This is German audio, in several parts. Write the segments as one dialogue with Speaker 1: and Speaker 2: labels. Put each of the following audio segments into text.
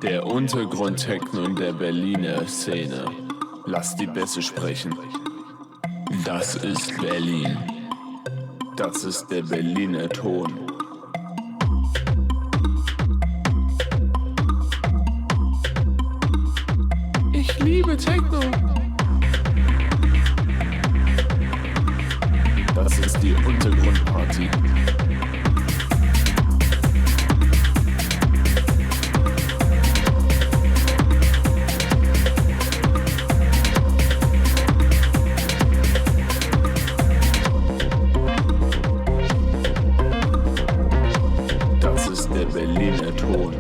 Speaker 1: Der Untergrund-Techno in der Berliner Szene. Lass die Bässe sprechen. Das ist Berlin. Das ist der Berliner Ton. Ich liebe Techno. Das ist die Untergrundparty. Das ist der Berliner Ton.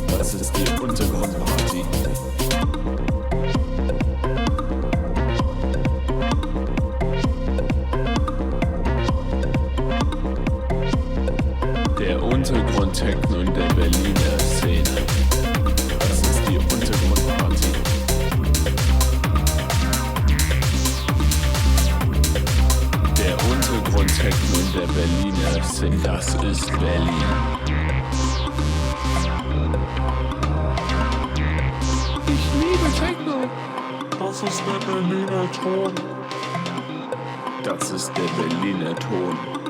Speaker 1: Das ist die Untergrundparty. Der Untergrund-Techno in der Berliner Szene. Das ist die Untergrundparty. Der Untergrund-Techno in der Berliner Szene. Das ist Berlin. Ich liebe Techno. Das ist der Berliner Ton. Das ist der Berliner Ton.